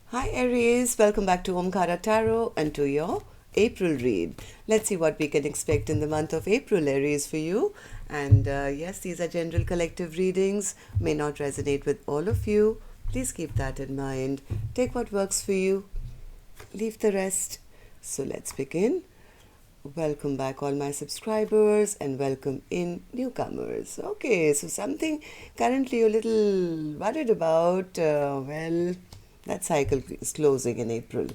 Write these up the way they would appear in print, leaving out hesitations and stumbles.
Hi Aries, welcome back to Omkaratarot and to your April read. Let's see what we can expect in the month of April, Aries, for you. And yes, these are general collective readings, may not resonate with all of you. Please keep that in mind. Take what works for you, leave the rest. So let's begin. Welcome back, all my subscribers, and welcome in newcomers. Okay, so something currently you're a little worried about. That cycle is closing in April.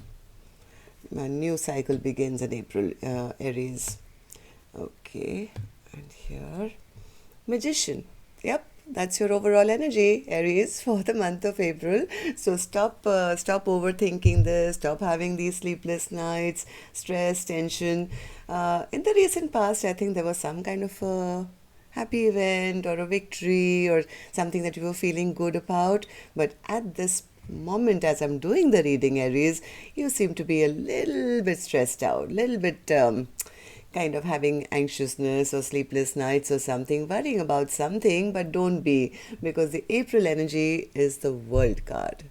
A new cycle begins in April, Aries. Okay, and here, Magician. Yep, that's your overall energy, Aries, for the month of April. So stop overthinking this. Stop having these sleepless nights, stress, tension. In the recent past, I think there was some kind of a happy event or a victory or something that you were feeling good about. But at this moment, as I'm doing the reading, Aries, you seem to be a little bit stressed out, little bit kind of having anxiousness or sleepless nights or something, worrying about something, but don't be, because the April energy is the World card.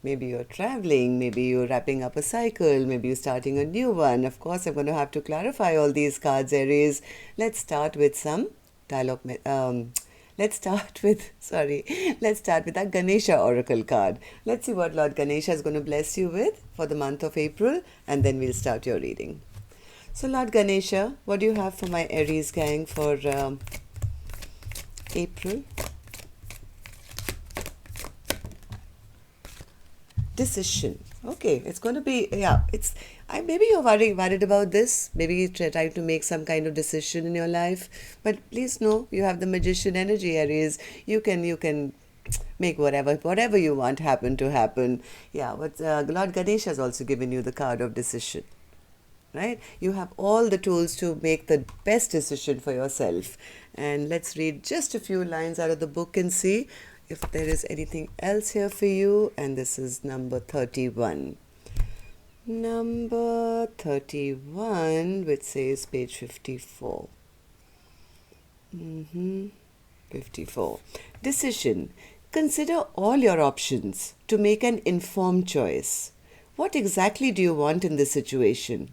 Maybe you're traveling, maybe you're wrapping up a cycle, maybe you're starting a new one. Of course, I'm going to have to clarify all these cards, Aries. Let's start with some dialogue. Let's start with our Ganesha Oracle card. Let's see what Lord Ganesha is going to bless you with for the month of April, and then we'll start your reading. So Lord Ganesha, what do you have for my Aries gang for April? Decision. Okay, it's going to be, maybe you're worried about this. Maybe you're trying to make some kind of decision in your life. But please know, you have the Magician energy, Aries. You can make whatever you want happen to happen. Yeah, but Lord Ganesha has also given you the card of decision. Right? You have all the tools to make the best decision for yourself. And let's read just a few lines out of the book and see if there is anything else here for you. And this is number 31. Number 31, which says page 54. 54. Decision. Consider all your options to make an informed choice. What exactly do you want in this situation?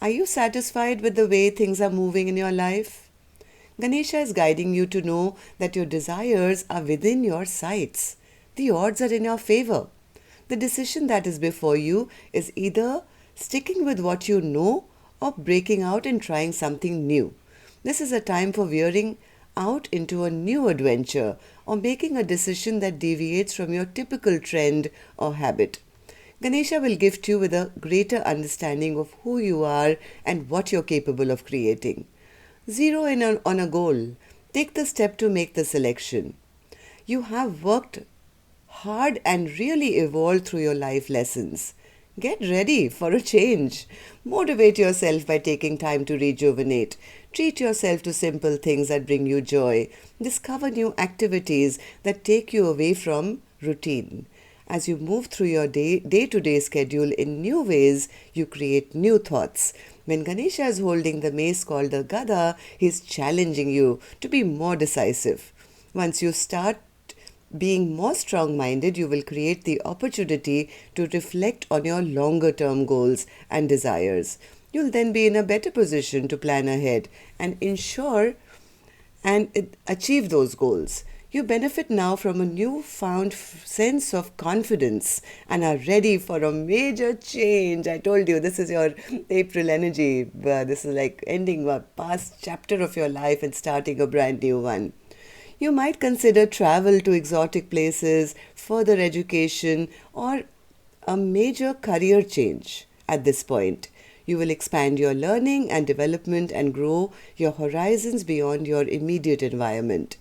Are you satisfied with the way things are moving in your life? Ganesha is guiding you to know that your desires are within your sights. The odds are in your favor. The decision that is before you is either sticking with what you know or breaking out and trying something new. This is a time for veering out into a new adventure or making a decision that deviates from your typical trend or habit. Ganesha will gift you with a greater understanding of who you are and what you're capable of creating. Zero in on a goal. Take the step to make the selection. You have worked hard and really evolved through your life lessons. Get ready for a change. Motivate yourself by taking time to rejuvenate. Treat yourself to simple things that bring you joy. Discover new activities that take you away from routine. As you move through your day-to-day schedule in new ways, you create new thoughts. When Ganesha is holding the mace called the Gada, he is challenging you to be more decisive. Once you start being more strong-minded, you will create the opportunity to reflect on your longer-term goals and desires. You'll then be in a better position to plan ahead and ensure and achieve those goals. You benefit now from a newfound sense of confidence and are ready for a major change. I told you, this is your April energy. This is like ending a past chapter of your life and starting a brand new one. You might consider travel to exotic places, further education, or a major career change at this point. You will expand your learning and development and grow your horizons beyond your immediate environment.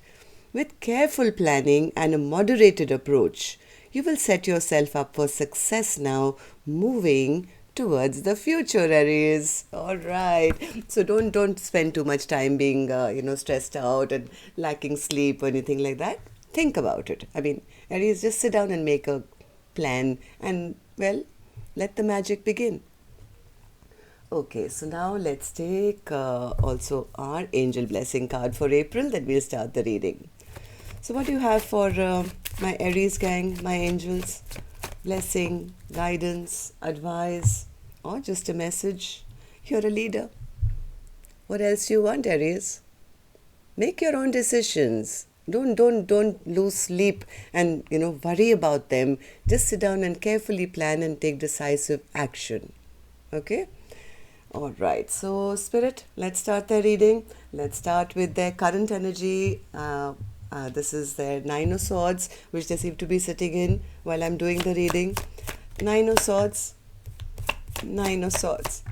With careful planning and a moderated approach, you will set yourself up for success now, moving towards the future, Aries. All right. So don't spend too much time being stressed out and lacking sleep or anything like that. Think about it. I mean, Aries, just sit down and make a plan and, let the magic begin. Okay, so now let's take also our angel blessing card for April. Then we'll start the reading. So what do you have for my Aries gang, my angels? blessing, guidance, advice, or just a message. You're a leader. What else do you want, Aries? Make your own decisions. Don't lose sleep and worry about them. Just sit down and carefully plan and take decisive action. Okay? All right. So, Spirit, let's start their reading. Let's start with their current energy. This is their Nine of Swords, which they seem to be sitting in while I'm doing the reading. Nine of Swords. Nine of Swords.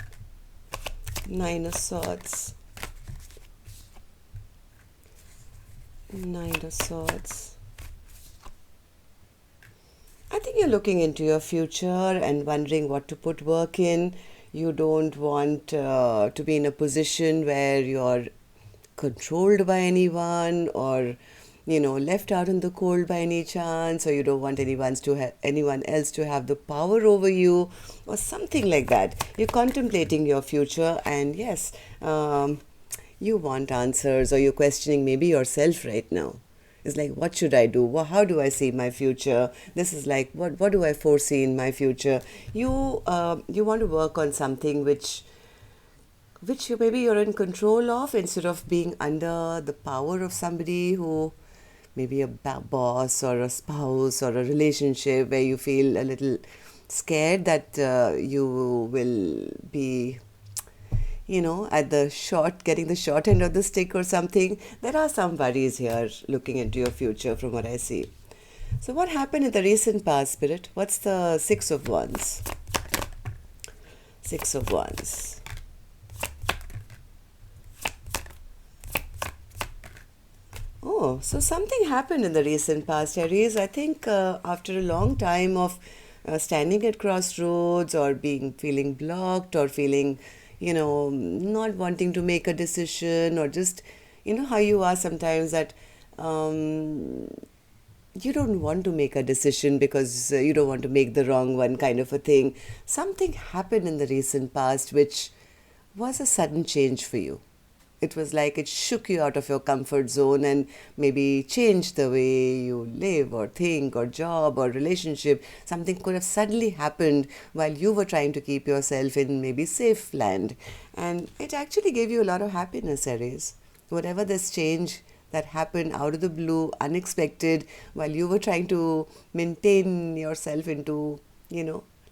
Nine of Swords. Nine of Swords. I think you're looking into your future and wondering what to put work in. You don't want to be in a position where you're controlled by anyone or left out in the cold by any chance, or you don't want anyone else to have the power over you or something like that. You're contemplating your future, and yes, you want answers, or you're questioning maybe yourself right now. It's like, what should I do? How do I see my future? This is like, what do I foresee in my future? You want to work on something which you're in control of, instead of being under the power of somebody who maybe a boss or a spouse or a relationship where you feel a little scared that you will be getting the short end of the stick or something. There are some worries here looking into your future from what I see. So what happened in the recent past, Spirit? What's the Six of Wands? Six of Wands. Oh, so something happened in the recent past, Aries. I think after a long time of standing at crossroads, or feeling blocked, or feeling, not wanting to make a decision, or just, how you are sometimes that you don't want to make a decision because you don't want to make the wrong one, kind of a thing. Something happened in the recent past which was a sudden change for you. It was like it shook you out of your comfort zone and maybe changed the way you live or think or job or relationship. Something could have suddenly happened while you were trying to keep yourself in maybe safe land. And it actually gave you a lot of happiness, Aries. Whatever this change that happened out of the blue, unexpected, while you were trying to maintain yourself into,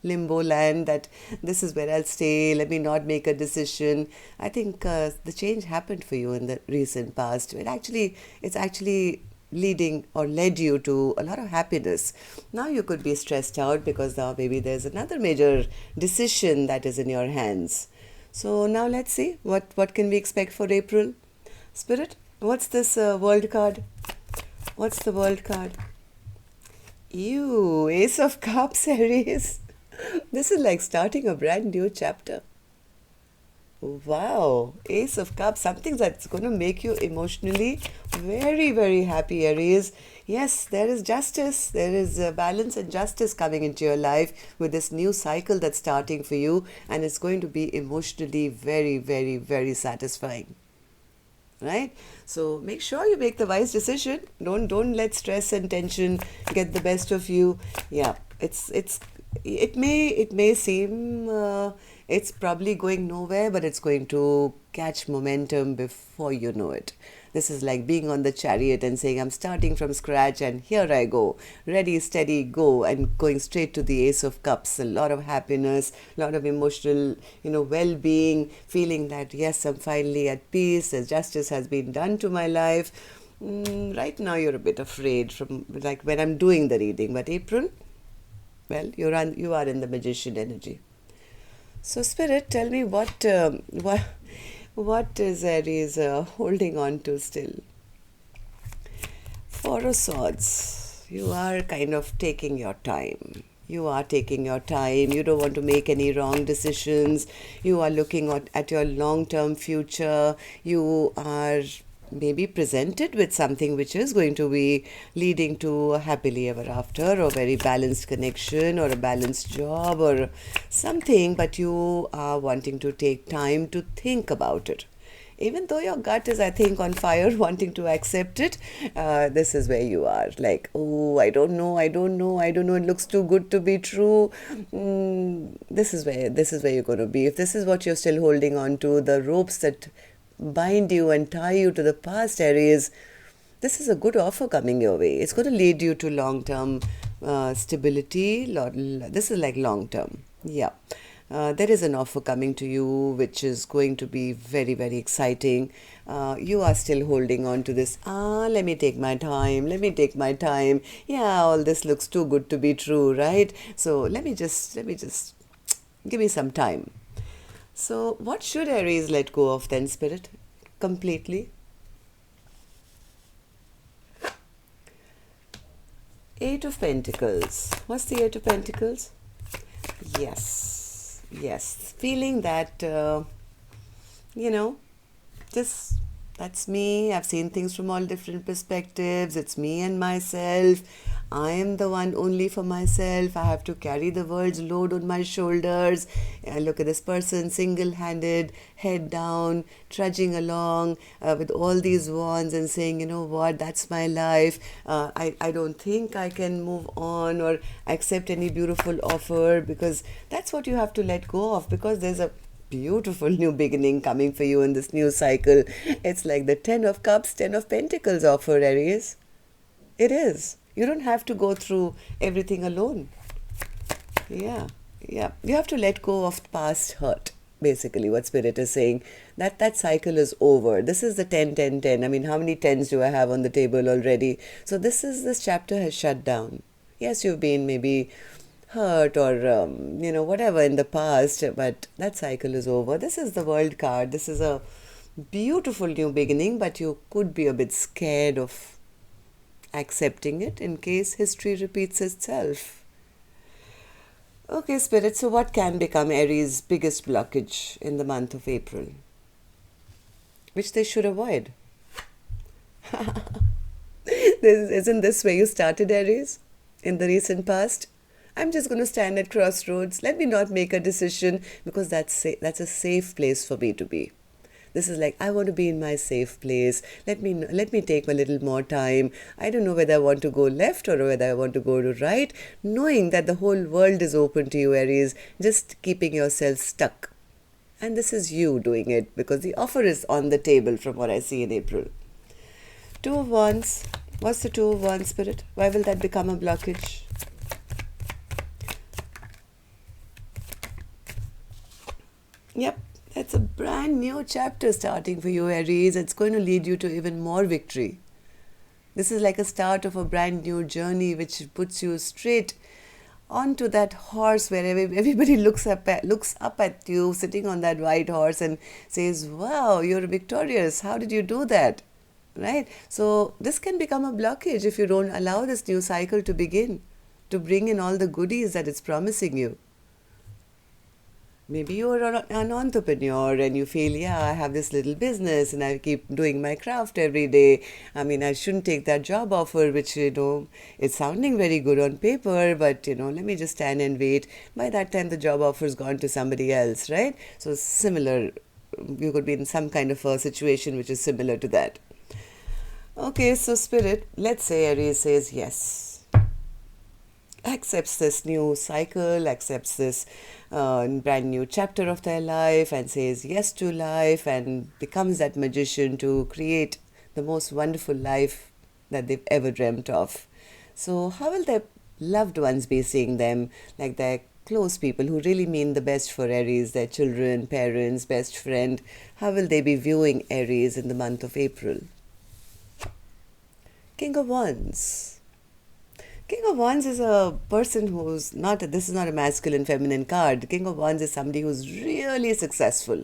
limbo land, that this is where I'll stay, let me not make a decision. I think the change happened for you in the recent past. It's actually leading or led you to a lot of happiness. Now you could be stressed out because now maybe there's another major decision that is in your hands. So now let's see what can we expect for April. Spirit, what's this world card? What's the world card? Ew, Ace of Cups, Aries. This is like starting a brand new chapter. Wow, Ace of Cups, something that's going to make you emotionally very, very happy, Aries. Yes, there is justice. There is balance and justice coming into your life with this new cycle that's starting for you, and it's going to be emotionally very, very, very satisfying. Right? So make sure you make the wise decision. Don't let stress and tension get the best of you. Yeah, it may seem it's probably going nowhere, but it's going to catch momentum before you know it. This is like being on the chariot and saying, I'm starting from scratch and here I go. Ready, steady, go, and going straight to the Ace of Cups. A lot of happiness, a lot of emotional, well-being, feeling that, yes, I'm finally at peace, as justice has been done to my life. Right now you're a bit afraid from like when I'm doing the reading, but April, well, you are in the Magician energy. So Spirit, tell me what is Aries holding on to still? Four of Swords. You are kind of taking your time. You are taking your time. You don't want to make any wrong decisions. You are looking at your long-term future. You are maybe presented with something which is going to be leading to a happily ever after, or very balanced connection, or a balanced job, or something, but you are wanting to take time to think about it. Even though your gut is, I think, on fire, wanting to accept it, this is where you are. Like, oh, I don't know, I don't know, I don't know. It looks too good to be true. This is where you're going to be. If this is what you're still holding on to, the ropes that bind you and tie you to the past, Aries, this is a good offer coming your way. It's going to lead you to long-term stability. This is like long-term. Yeah. There is an offer coming to you which is going to be very, very exciting. You are still holding on to this. Let me take my time. Let me take my time. Yeah, all this looks too good to be true, right? So let me just give me some time. So what should Aries let go of then, Spirit? Completely. Eight of Pentacles. What's the Eight of Pentacles? Yes. Yes. Feeling that, just that's me. I've seen things from all different perspectives. It's me and myself. I am the one only for myself. I have to carry the world's load on my shoulders. Look at this person, single-handed, head down, trudging along with all these wands and saying, you know what, that's my life. I don't think I can move on or accept any beautiful offer, because that's what you have to let go of, because there's a beautiful new beginning coming for you in this new cycle. It's like the 10 of Cups, 10 of Pentacles offer, Aries. It is. You don't have to go through everything alone. Yeah. You have to let go of past hurt, basically, what Spirit is saying. That cycle is over. This is the 10, 10, 10. I mean, how many 10s do I have on the table already? So this chapter has shut down. Yes, you've been maybe hurt or, whatever in the past, but that cycle is over. This is the World card. This is a beautiful new beginning, but you could be a bit scared of accepting it in case history repeats itself. Okay, Spirit, so what can become Aries' biggest blockage in the month of April, which they should avoid? Isn't this where you started, Aries, in the recent past? I'm just going to stand at crossroads. Let me not make a decision, because that's a safe place for me to be. This is like, I want to be in my safe place. Let me take a little more time. I don't know whether I want to go left or whether I want to go to right. Knowing that the whole world is open to you, Aries, just keeping yourself stuck. And this is you doing it, because the offer is on the table from what I see in April. Two of Wands. What's the Two of Wands, Spirit? Why will that become a blockage? Yep. It's a brand new chapter starting for you, Aries. It's going to lead you to even more victory. This is like a start of a brand new journey, which puts you straight onto that horse where everybody looks up at you sitting on that white horse and says, wow, you're victorious. How did you do that? Right? So this can become a blockage if you don't allow this new cycle to begin, to bring in all the goodies that it's promising you. Maybe you're an entrepreneur and you feel, yeah, I have this little business and I keep doing my craft every day. I mean, I shouldn't take that job offer, which, it's sounding very good on paper, but, let me just stand and wait. By that time, the job offer's gone to somebody else, right? So similar, you could be in some kind of a situation which is similar to that. Okay, so Spirit, let's say Aries says yes. Accepts this new cycle, accepts this brand new chapter of their life and says yes to life and becomes that magician to create the most wonderful life that they've ever dreamt of. So how will their loved ones be seeing them, like their close people who really mean the best for Aries, their children, parents, best friend? How will they be viewing Aries in the month of April? King of Wands. King of Wands is a person who's this is not a masculine, feminine card. King of Wands is somebody who's really successful,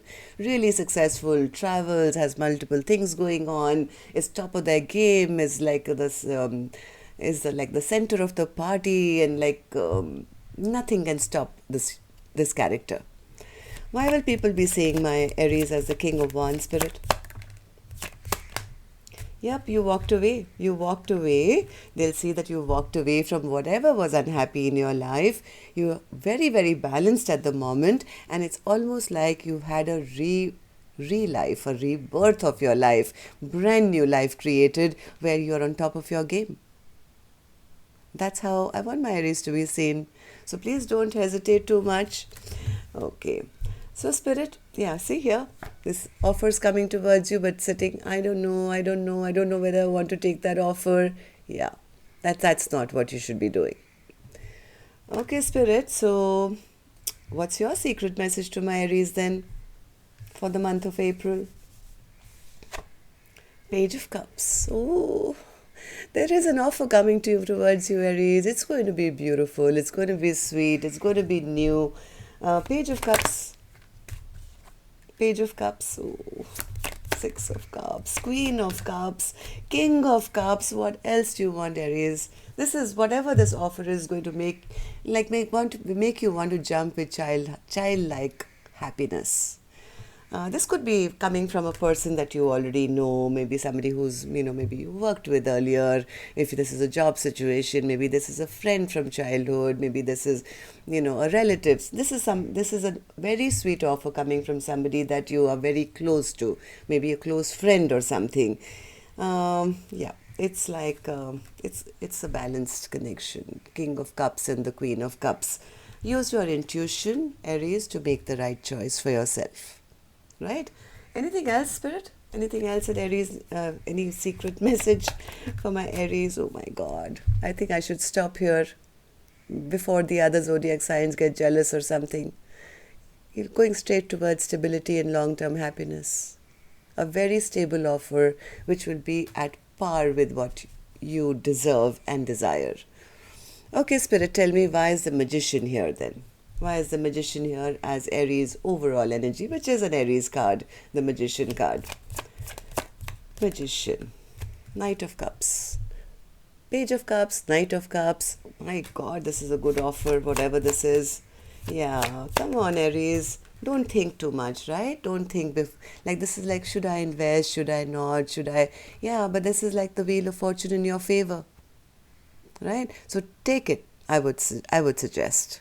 travels, has multiple things going on, is top of their game, is like this, like the center of the party, and nothing can stop this character. Why will people be seeing my Aries as the King of Wands, Spirit? Yep, you walked away. They'll see that you walked away from whatever was unhappy in your life. You're very, very balanced at the moment, and it's almost like you've had a re-life, a rebirth of your life, brand new life created where you're on top of your game. That's how I want my Aries to be seen. So please don't hesitate too much. Okay. So Spirit, yeah, see here, this offer is coming towards you, but sitting, I don't know whether I want to take that offer. Yeah, that's not what you should be doing. Okay, Spirit, so what's your secret message to my Aries then for the month of April? Page of Cups. Oh, there is an offer coming towards you, Aries. It's going to be beautiful. It's going to be sweet. It's going to be new. Page of Cups. Page of Cups. Oh, Six of Cups. Queen of Cups. King of Cups. What else do you want, Aries? This is whatever this offer is going to make you want to jump with childlike happiness. This could be coming from a person that you already know, maybe somebody who's, maybe you worked with earlier. If this is a job situation, maybe this is a friend from childhood, maybe this is, a relative. This is a very sweet offer coming from somebody that you are very close to, maybe a close friend or something. Yeah, it's like, it's a balanced connection. King of Cups and the Queen of Cups. Use your intuition, Aries, to make the right choice for yourself. Right? Anything else, Spirit? Anything else at Aries? Any secret message for my Aries? Oh my God. I think I should stop here before the other zodiac signs get jealous or something. You're going straight towards stability and long-term happiness. A very stable offer which will be at par with what you deserve and desire. Okay, Spirit, tell me, why is the Magician here then? Why is the Magician here as Aries overall energy, which is an Aries card, the Magician card? Magician, Knight of Cups, Page of Cups, Knight of Cups. My God, this is a good offer, whatever this is. Yeah, come on, Aries. Don't think too much, right? Don't think like this is like, should I invest? Should I not? Should I? Yeah, but this is like the Wheel of Fortune in your favor, right? So take it, I would suggest.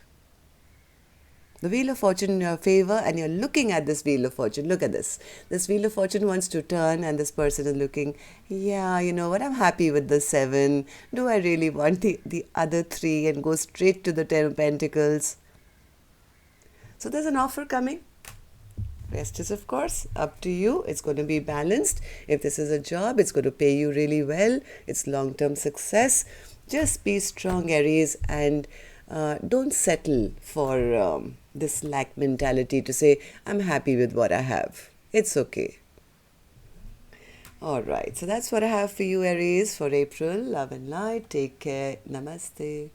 The Wheel of Fortune in your favor, and you're looking at this Wheel of Fortune. Look at this. This Wheel of Fortune wants to turn, and this person is looking, yeah, you know what, I'm happy with the 7. Do I really want the other 3 and go straight to the 10 of Pentacles? So there's an offer coming. Rest is, of course, up to you. It's going to be balanced. If this is a job, it's going to pay you really well. It's long-term success. Just be strong, Aries, and don't settle for this lack mentality to say, I'm happy with what I have. It's okay. All right. So that's what I have for you, Aries, for April. Love and light. Take care. Namaste.